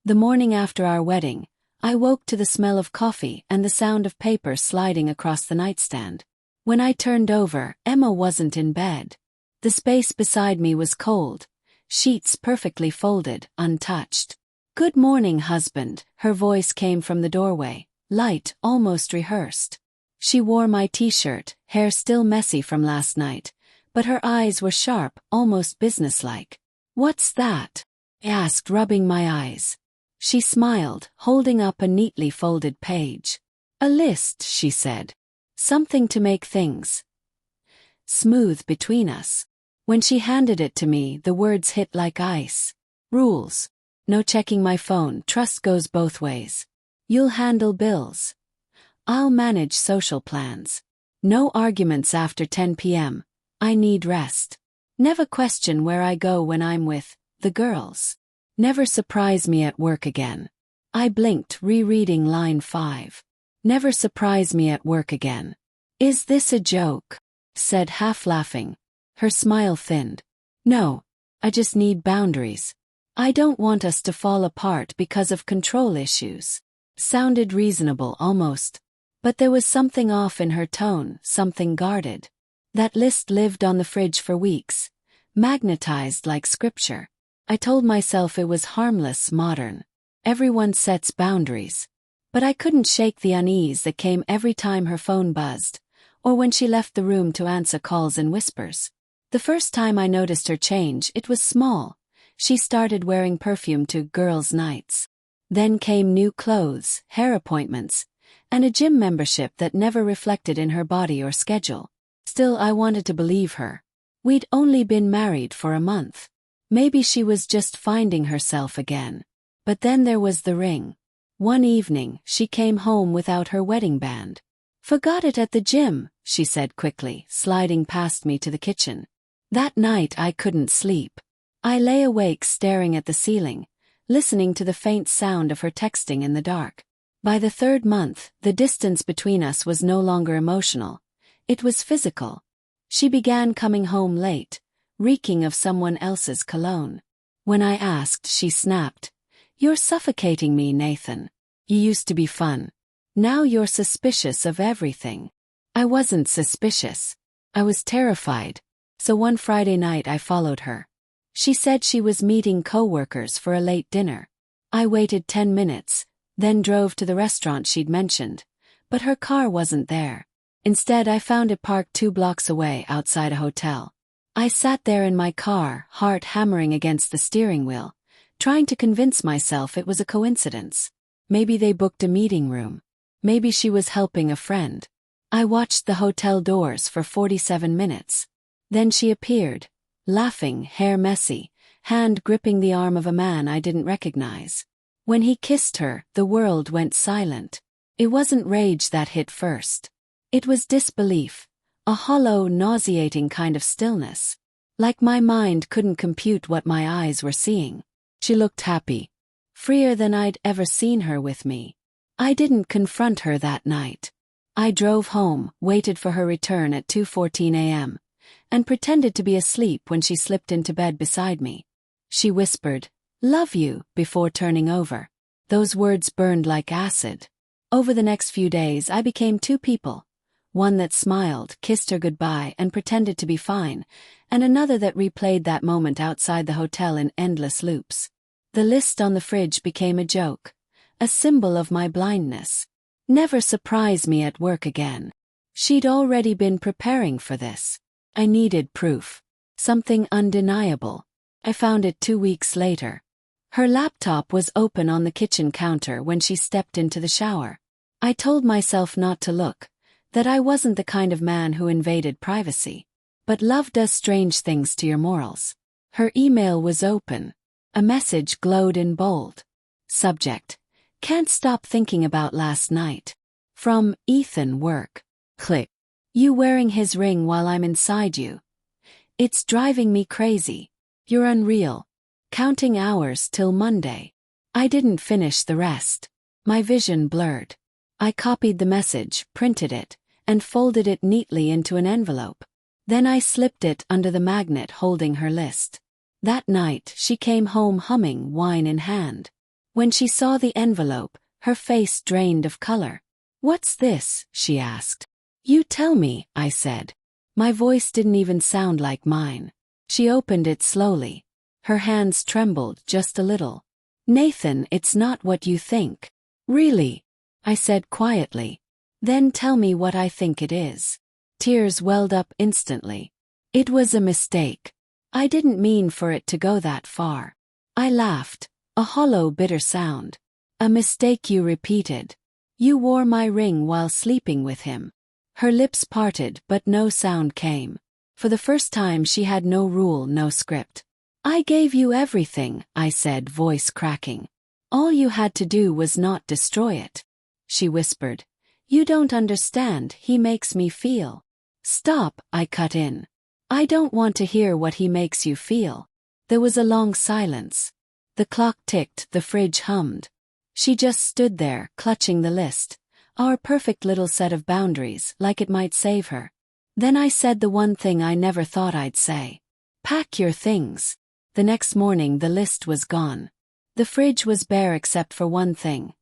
The morning after our wedding, I woke to the smell of coffee and the sound of paper sliding across the nightstand. When I turned over, Emma wasn't in bed. The space beside me was cold, sheets perfectly folded, untouched. "Good morning, husband," her voice came from the doorway, light, almost rehearsed. She wore my t-shirt, hair still messy from last night, but her eyes were sharp, almost businesslike. "What's that?" I asked, rubbing my eyes. She smiled, holding up a neatly folded page. "A list," she said. "Something to make things smooth between us." When she handed it to me, the words hit like ice. "Rules. No checking my phone, trust goes both ways. You'll handle bills. I'll manage social plans. No arguments after 10 p.m. I need rest. Never question where I go when I'm with the girls. Never surprise me at work again." I blinked, rereading line 5. Never surprise me at work again. "Is this a joke?" said, half laughing. Her smile thinned. "No, I just need boundaries. I don't want us to fall apart because of control issues." Sounded reasonable, almost. But there was something off in her tone, something guarded. That list lived on the fridge for weeks, magnetized like scripture. I told myself it was harmless, modern. Everyone sets boundaries. But I couldn't shake the unease that came every time her phone buzzed, or when she left the room to answer calls in whispers. The first time I noticed her change, it was small. She started wearing perfume to girls' nights. Then came new clothes, hair appointments, and a gym membership that never reflected in her body or schedule. Still, I wanted to believe her. We'd only been married for a month. Maybe she was just finding herself again. But then there was the ring. One evening, she came home without her wedding band. "Forgot it at the gym," she said quickly, sliding past me to the kitchen. That night I couldn't sleep. I lay awake staring at the ceiling, listening to the faint sound of her texting in the dark. By the third month, the distance between us was no longer emotional. It was physical. She began coming home late, reeking of someone else's cologne. When I asked, she snapped, "You're suffocating me, Nathan. You used to be fun. Now you're suspicious of everything." I wasn't suspicious. I was terrified. So one Friday night I followed her. She said she was meeting co-workers for a late dinner. I waited 10 minutes, then drove to the restaurant she'd mentioned, but her car wasn't there. Instead, I found it parked 2 blocks away outside a hotel. I sat there in my car, heart hammering against the steering wheel, trying to convince myself it was a coincidence. Maybe they booked a meeting room. Maybe she was helping a friend. I watched the hotel doors for 47 minutes. Then she appeared, laughing, hair messy, hand gripping the arm of a man I didn't recognize. When he kissed her, the world went silent. It wasn't rage that hit first. It was disbelief, a hollow, nauseating kind of stillness. Like my mind couldn't compute what my eyes were seeing. She looked happy, freer than I'd ever seen her with me. I didn't confront her that night. I drove home, waited for her return at 2:14 a.m., and pretended to be asleep when she slipped into bed beside me. She whispered, "Love you," before turning over. Those words burned like acid. Over the next few days I became 2 people. One that smiled, kissed her goodbye, and pretended to be fine, and another that replayed that moment outside the hotel in endless loops. The list on the fridge became a joke, a symbol of my blindness. Never surprise me at work again. She'd already been preparing for this. I needed proof. Something undeniable. I found it 2 weeks later. Her laptop was open on the kitchen counter when she stepped into the shower. I told myself not to look, that I wasn't the kind of man who invaded privacy. But love does strange things to your morals. Her email was open. A message glowed in bold. Subject: "Can't stop thinking about last night." From Ethan, work. Click. "You wearing his ring while I'm inside you. It's driving me crazy. You're unreal. Counting hours till Monday." I didn't finish the rest. My vision blurred. I copied the message, printed it, and folded it neatly into an envelope. Then I slipped it under the magnet holding her list. That night, she came home humming, wine in hand. When she saw the envelope, her face drained of color. "What's this?" she asked. "You tell me," I said. My voice didn't even sound like mine. She opened it slowly. Her hands trembled just a little. "Nathan, it's not what you think." "Really?" I said quietly. "Then tell me what I think it is." Tears welled up instantly. "It was a mistake. I didn't mean for it to go that far." I laughed, a hollow, bitter sound. "A mistake," you repeated. "You wore my ring while sleeping with him." Her lips parted but no sound came. For the first time she had no rule, no script. "I gave you everything," I said, voice cracking. "All you had to do was not destroy it." She whispered. "You don't understand, he makes me feel." "Stop," I cut in. "I don't want to hear what he makes you feel." There was a long silence. The clock ticked, the fridge hummed. She just stood there, clutching the list. Our perfect little set of boundaries, like it might save her. Then I said the one thing I never thought I'd say. "Pack your things." The next morning the list was gone. The fridge was bare except for one thing.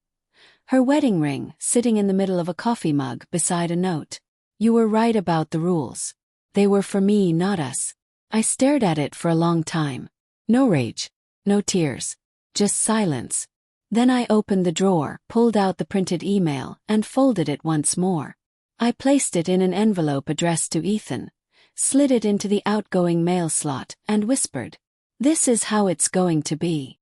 Her wedding ring, sitting in the middle of a coffee mug beside a note. "You were right about the rules. They were for me, not us." I stared at it for a long time. No rage. No tears. Just silence. Then I opened the drawer, pulled out the printed email, and folded it once more. I placed it in an envelope addressed to Ethan, slid it into the outgoing mail slot, and whispered, "This is how it's going to be."